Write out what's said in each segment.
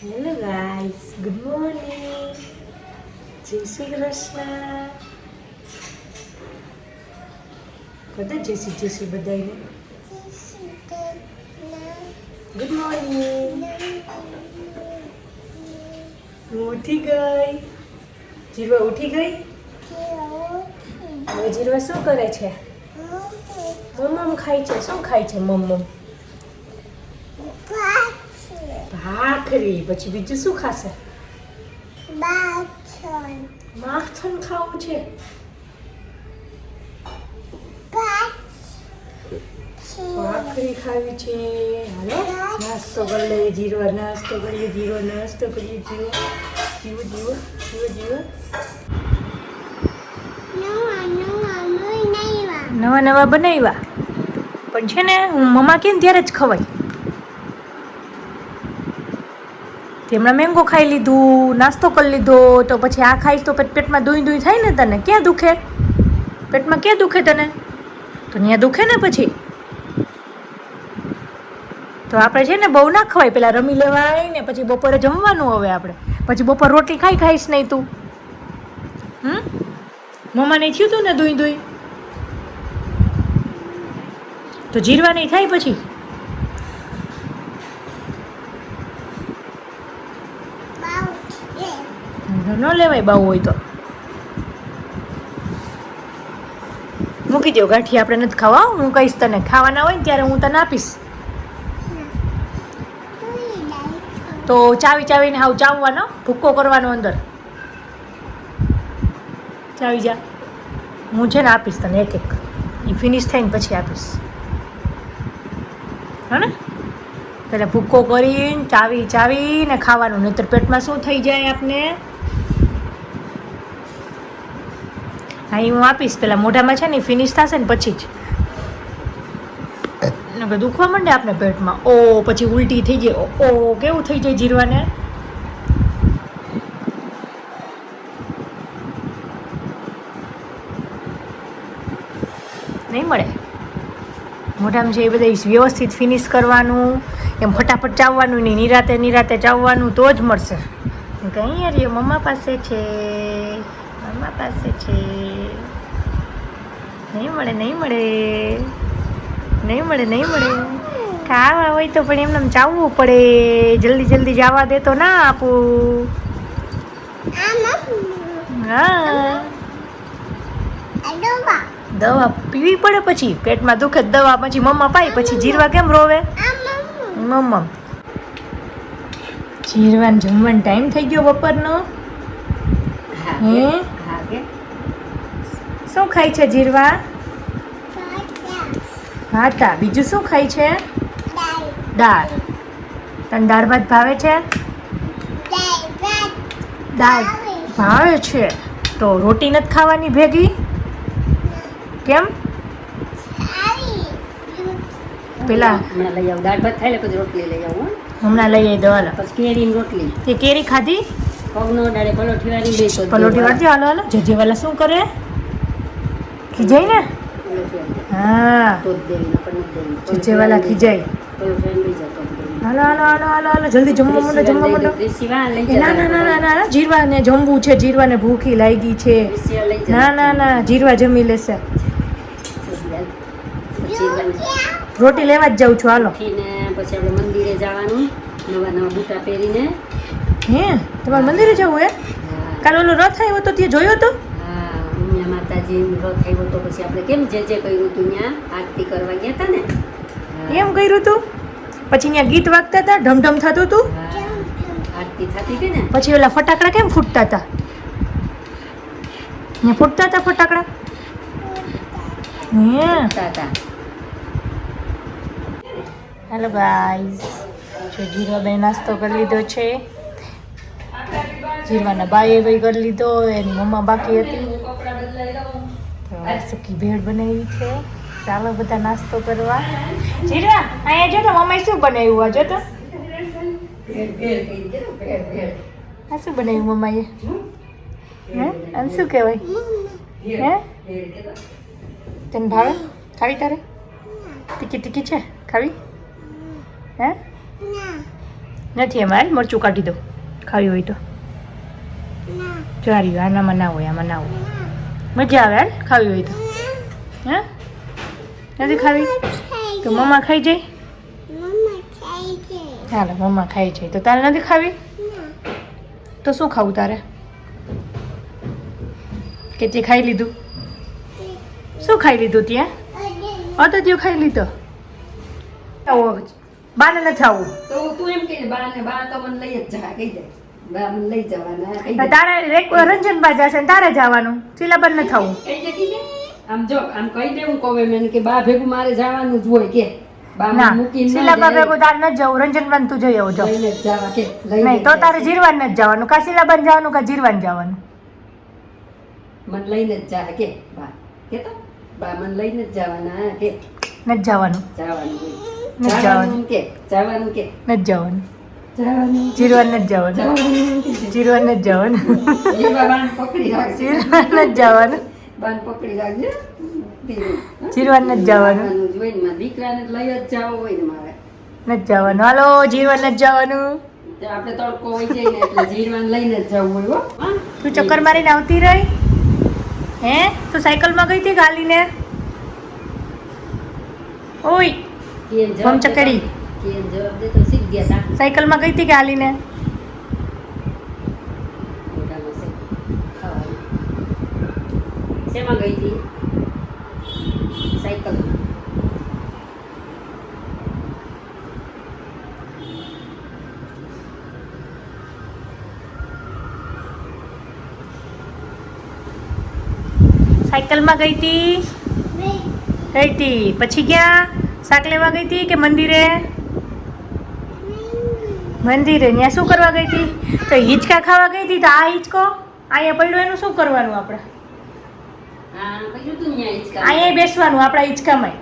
Hello guys, good morning. જય શ્રી કૃષ્ણ. બધા જય શ્રી બધાને ગુડ મોર્નિંગ. હું ઉઠી ગઈ. જીરવા ઉઠી ગઈ. હવે જીરવા શું કરે છે? મમ્મ ખાય છે. શું ખાય છે મમ્મ? ભાખરી. પછી બીજું શું ખાશે? માખણ ખાવું છે. ભાખરી ખાવી છે. હાલો નાસ્તો કરી લઈએ. જીરવા નાસ્તો કરીએ. જીરો નાસ્તો કરીએ. જીવો જીવો જીવો જીવો જીવો. નવા નવા બનાવ્યા પણ છે ને હું મમ્મા કેમ ત્યારે જ ખવાય. હમણાં મેંગો ખાઈ લીધું, નાસ્તો કરી લીધો, તો પછી આ ખાઈશ તો પેટમાં દુઈ દુઈ થાય ને તને. ક્યાં દુખે પેટમાં? ક્યાં દુખે તને? તો ત્યાં દુખે ને પછી. તો આપણે છે ને બહુ ના ખવાય. પેલા રમી લેવાય ને પછી બપોરે જમવાનું. હવે આપણે પછી બપોર રોટલી ખાઈશ નહીં તું. મમ્મા નહીં થયું તું ને દુઈ દુઈ તો જીરવા નહીં થાય પછી. ન લેવાય બહુ હોય તો. મૂકી દો ગાંઠી. આપણે નથી ખાવા. હું કહીશ તને ખાવાના હોય ને ત્યારે હું તને આપીશ. તો ચાવી ચાવીને હાવ ચાવવાનો, ભૂક્કો કરવાનો અંદર. ચાવી જા. હું છે ને આપીશ તને એક એક. એ ફિનિશ થઈને પછી આપીશ. હા ને? પેલા ભૂક્કો કરીને ચાવી ચાવીને ખાવાનું, નહીંતર પેટમાં શું થઈ જાય આપને. હા એ હું આપીશ. પેલા મોઢામાં છે ને ફિનિશ થશે ને પછી જ દુખવા માંડે આપણે પેટમાં. ઓ પછી ઉલટી થઈ જાય. ઓ કેવું થઈ જાય જીરવાને. નહીં મળે. મોઢામાં છે એ બધા વ્યવસ્થિત ફિનિશ કરવાનું. એમ ફટાફટ ચાવવાનું નહીં. નિરાતે નિરાતે ચાવવાનું તો જ મળશે. કઈ યાર એ મમ્મા પાસે છે. મમ્મા પાસે છે. નહીં મળે નહીં મળે નહીં મળે નહીં મળે. ખાવા હોય તો પણ એમને ચાવવું પડે. જલ્દી જલ્દી જવા દે તો ના આપું. હા દવા પીવી પડે. પછી પેટમાં દુખે દવા પછી મમ્મા પાય. પછી જીરવા કેમ રોવે? મમ્મા જીરવાને જમવાનો ટાઈમ થઈ ગયો બપોરનો. હે શું ખાય છે જીરવા? ભાતા. બીજું શું ખાય છે? દાળ. તને દાળ ભાત ભાવે છે? દાળ ભાવે છે તો રોટી નથી ખાવાની ભેગી? કેમ? પેલા હમણાં લઈ આવું. દાળ ભાત ખાઈ લે પછી રોટલી લઈ આવું. હમણાં લઈ આવી દવા. પછી કેરીની રોટલી. તે કેરી ખાધી? પગનો ડાળે પલોઠી વાળી બે પલોઠી વાળતી. હાલો હાલો. જજેવાલા શું કરે? ખીજાય ને? હા જજેવાલા ખીજાય. હાલો હાલો હાલો હાલો હાલો જલ્દી જમવા માંડો જમવા માંડો. ના ના ના ના ના જીરવાને જમવું છે. જીરવાને ભૂખી લાગી છે. ના ના ના જીરવા જમી લેશે. રોટી લેવા જ જાઉં છું. હાલો. પછી આપણે મંદિરે જવાનું. નવા નવા બુટા પહેરીને. હે તમારે મંદિરે જવું હે? કાલ ઓલો રથ આવ્યો તો તે જોયો તો? હા ઉમિયા માતાજી રથ આવ્યો તો પછી આપણે કેમ જે કર્યું હતું ત્યાં આરતી કરવા ગયા હતા ને. એમ કર્યું હતું. પછી ત્યાં ગીત વાગતા હતા. ઢમઢમ થતું હતું. આરતી થતી હતી ને. પછી ઓલા ફટાકડા કેમ ફૂટતા હતા? ત્યાં ફૂટતા હતા ફટાકડા. હે હેલો ગાઈઝ. જો જીરવાબાઈ નાસ્તો કરી લીધો છે. જીરવાના બાઈએ ભાઈ કરી લીધો. એની મમ્મા બાકી હતી તો સૂકી ભેળ બનાવી છે. ચાલો બધા નાસ્તો કરવા. જીરવા અહીંયા જો તો મમ્માએ શું બનાવ્યું? આ જો તો આ શું બનાવ્યું મમ્માએ? હે આને શું કહેવાય? હે તને ભાવે? ખાવી તારે? તીખી તીખી છે ખાવી? હે નથી એમાં મરચું કાઢી દો ખાવી હોય તો ચાર્યું આનામાં ના હોય આમાં ના હોય મજા આવે હાલ ખાવી હોય તો હા નથી ખાવી તો મમ્મા ખાઈ જાય હાલો મમ્મા ખાઈ જાય તો તારે નથી ખાવી તો શું ખાવું તારે કે તે ખાઈ લીધું શું ખાઈ લીધું ત્યાં અડધ્યું ખાઈ લીધો બાને નથી આવું તો તું એમ કહી દે બા તો મને લઈ જ જા કહી દે બા મને લઈ જવાના કહી દે. તારે રંજનબા જશે ને તારે જવાનું શીલાબન નથી થવું કહી દે કહી દે આમ જો આમ કહી દે હું કહું એમ એને કે બા ભેગું મારે જવાનું જ હોય કે બા મને ના મૂકીને ના શીલાબા જાય. ભેગું તારે નથી જવું રંજનબાન તું જઈ આવો જો લઈને જ જવા કે લઈને નહીં જ તો જવા. તારે જીરવાન નથી જવાનું કા શીલાબન જવાનું કા જીરવાન જવાનું મને લઈને જ જા કે બા કે તો બા મને લઈને જ જવાના કે નથી જવાનું જવાનું હોય. નથી જવાનું કે જવાનું કે નથી જવાનું જવાનું જીરવાન નથી જવાનું જવાનું કે. જીરવાન નથી જવાનું એ બાબાને પકડી રાખજે જીરવાન નથી જવાનું બાને પકડી રાખજે જીરવાન નથી જવાનું જવાનું જ હોય ને મારા દીકરાને લઈ જ જવો હોય ને મારે નથી જવાનું હાલો જીરવાન નથી જવાનું તો આપણે તડકો હોય જાય ને એટલે જીરવાન લઈને જ જવું હોય હો હા? તું ચક્કર મારીને આવતી રહી હે તું સાયકલમાં ગઈ હતી ગાલીને ઓય કેમ જવાબ બમ ચકડી. દેતો? કેમ જવાબ દે તો શીખ ગયા તા સાયકલમાં ગઈ હતી ગાલીને મોટામાં છે ખાવાનું. શેમાં ગઈ હતી સાયકલ સાયકલમાં ગઈ હતી પછી ક્યાં શાક લેવા ગઈ હતી કે મંદિરે મંદિરે ત્યાં શું કરવા ગઈ હતી તો હિંચકા ખાવા ગઈ હતી તો આ હિંચકો અહીંયા પડ્યો એનું શું કરવાનું આપણે હા કીધું તું ન્યા હિંચકા અહીંયા બેસવાનું આપણા હિંચકામાં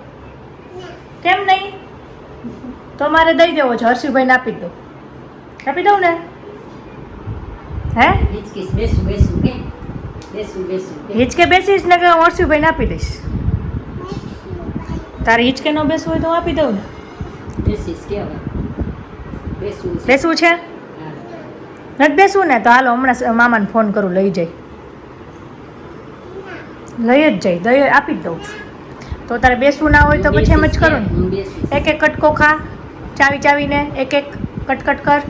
કેમ નહીં તો મારે દઈ દેવો છે હર્ષુભાઈને આપી દો આપી દઉં ને હે હિંચકીશ બેસું બેસું કે બેસું બેસું કે હિંચકે બેસીશ ને કે હું હર્ષુભાઈને આપી દઈશ તારે હિંચકે ન બેસવું હોય તો હું આપી દઉં ને બેસીશ કે હવે બેસું છે. બેસવું છે હા. નથી બેસવું ને તો હાલો હમણાં મામાને ફોન કરું લઈ જાય લઈ જ જાય દઈ આપી જ દઉં છું તો તારે બેસવું ના હોય તો પછી એમ જ કરું ને હું બેસીશ. એક એક કટકો ખા ચાવીને એક એક કટકટ કર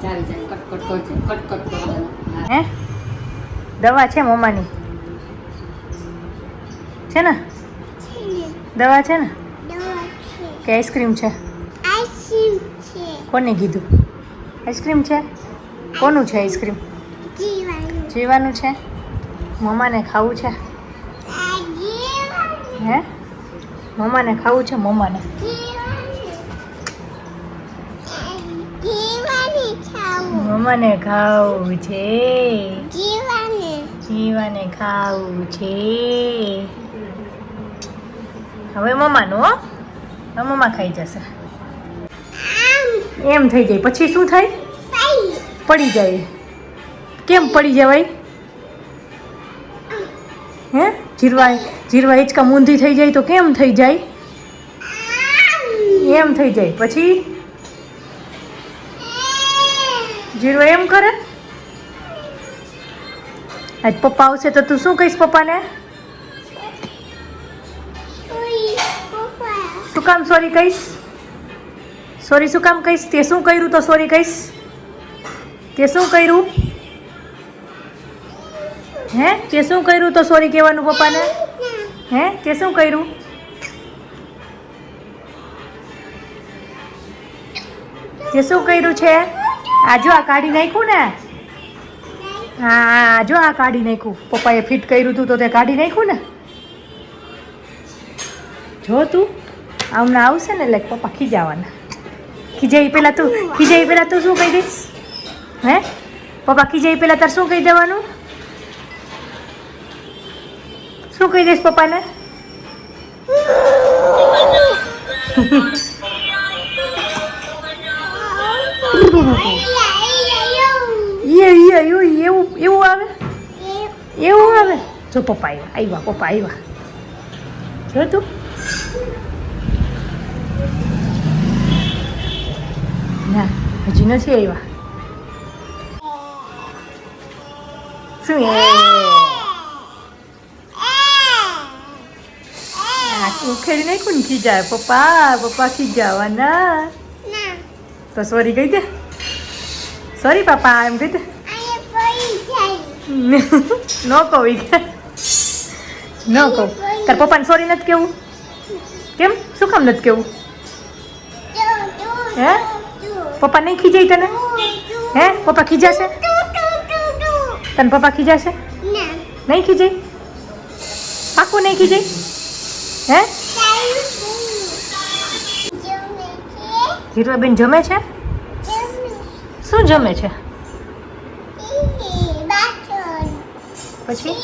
ચાવી ચાવી કટકટ કરજે કટકટ કરવાનું હા. હે દવા છે મમ્માની છે ને દવા છે ને કે આઈસ્ક્રીમ છે કોને કીધું આઈસ્ક્રીમ છે કોનું છે આઈસ્ક્રીમ જીવાનું છે મમ્માને ખાવું છે હે મમ્માને ખાવું છે મમ્માને મમ્માને ખાવું છે જીવાને ખાવું છે હવે મમ્માનું હો હવે મમ્મા ખાઈ જશે એમ થઈ જાય પછી શું થાય પડી જાય કેમ પડી જવાય હે જીરવા હિંચકા મૂંધી થઈ જાય તો કેમ થઈ જાય એમ થઈ જાય પછી જીરવા એમ કરે આજ પપ્પા આવશે તો તું શું કહીશ પપ્પાને શું કામ સોરી કહીશ સોરી શું કામ કહીશ તે શું કર્યું તો સોરી કહીશ તે શું કર્યું હે તે શું કર્યું તો સોરી કહેવાનું પપ્પાને હે તે શું કર્યું તે શું કર્યું છે આ જો આ કાઢી નાખ્યું ને હા જો આ કાઢી નાખ્યું પપ્પાએ ફિટ કર્યું હતું તો તે કાઢી નાખ્યું ને જો તું હમણાં આવશે ને એટલે પપ્પા ખીજાવાના ખીજાઈ પહેલાં તું શું કહી દઈશ હે પપ્પા ખીજાઈ પહેલાં તારે શું કહી દેવાનું શું કહી દઈશ પપ્પાને એવું આવે જો પપ્પા આવ્યા જો તું ના હજી નથી આવ્યા. શું ઉખેડી નાખ્યું ને ખીજાય પપ્પા ખીજાવાના તો સોરી કહી દે. સોરી પાપા એમ કહી દે. ન કહું ન કહું તાર પપ્પાને સોરી નથી કેવું? કેમ શું કામ નથી કેવું? હે પપ્પા નહીં ખીજાય તને? હે પપ્પા ખીજાશે તને? પપ્પા ખીજાશે? નહીં ખીજાય? પાકું નહીં ખીજાય? હે ધીરુભાઈ જમે છે? શું જમે છે? પછી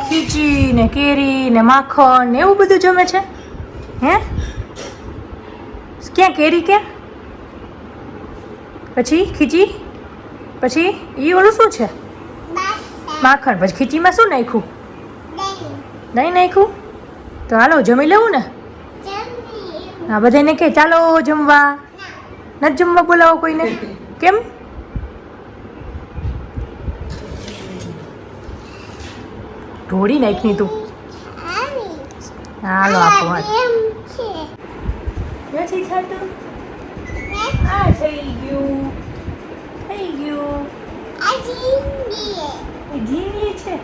ખીચી ને કેરી ને માખણ ને એવું બધું જમે છે? હે ક્યાં કેરી ક્યાં? પછી ખીચી પછી એ ઓલું શું છે? માખણ. પછી ખીચીમાં શું નાખ્યું? દહીં નાખ્યું? તો હાલો જમી લેવું ને? હા બધાને કે ચાલો જમવા. નથી જમવા બોલાવો કોઈને? કેમ? ઢોળી નાખની તું. હાલો આપો નથી થતું. આ થઈ ગયું જીવલી છે.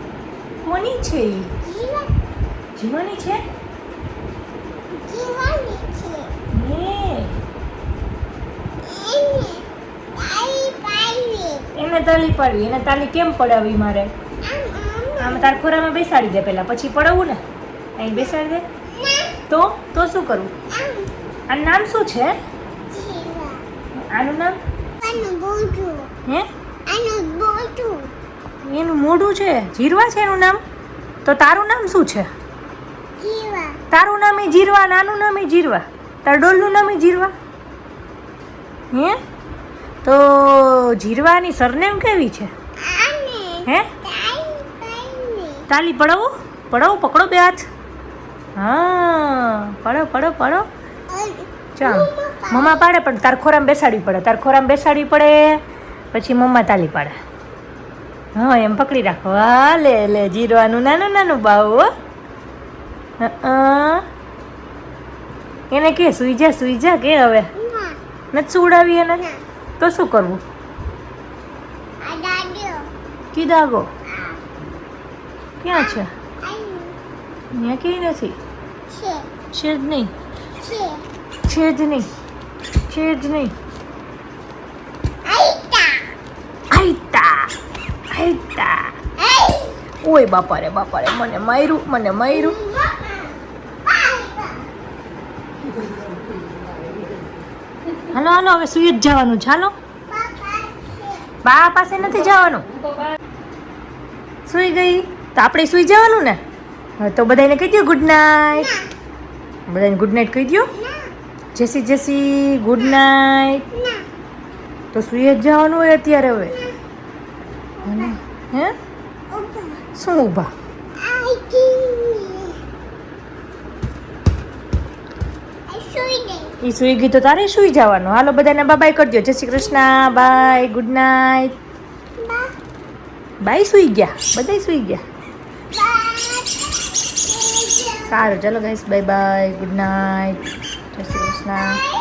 કોની છે? જીવાની છે. એને તાલી પાડવી. એને તાલી કેમ પડાવી મારે? આમ તાર ખોરામાં બેસાડી દે પહેલા, પછી પડાવવું ને? અહીં બેસાડી દે. તો શું કરવું? આનું નામ શું છે? આનું નામ હે? એનું મોઢું છે. જીરવા છે એનું નામ? તો તારું નામ શું છે? તારું નામ એ જીરવા, નાનું નામ એ જીરવા, તાર ડોલનું નામ એ જીરવા. હે તો જીરવાની સરનેમ કેવી છે? હે તાલી પડાવો પકડો બે હાથ. હા પડો. ચાલ મમ્મા પાડે પણ તાર ખોરામાં બેસાડવી પડે. પછી મમ્મા તાલી પાડે. હા એમ પકડી રાખો. હા લે જીરવાનું નાનું બાવું. એને કે સુઈ જા કે હવે નથી સુવડાવી એને? તો શું કરવું? કી દાગો ક્યાં છે? ત્યાં ક્યાંય નથી. છે જ નહીં. આઈતા ઓય બાપા રે મને માર્યું. હાલો હવે સુઈ જ જવાનું છે. હાલો બા પાસે નથી જવાનું. સુઈ ગઈ તો આપણે સુઈ જવાનું ને? તો બધાને કહી દો ગુડ નાઇટ. બધાને ગુડ નાઇટ કહી દો. જેસી ગુડ નાઇટ. તો સુઈ જ જવાનું હોય અત્યારે હવે. હે શું ઊભા? એ સુઈ ગઈ તો તારે સુઈ જવાનું. હાલો બધાને બાય કરજો. જય Shri Krishna. Bye good night. Bye. સુઈ ગયા બધા? સુઈ ગયા? સારું ચાલો ગાઈસ બાય ગુડ નાઇટ. જય શ્રી કૃષ્ણ.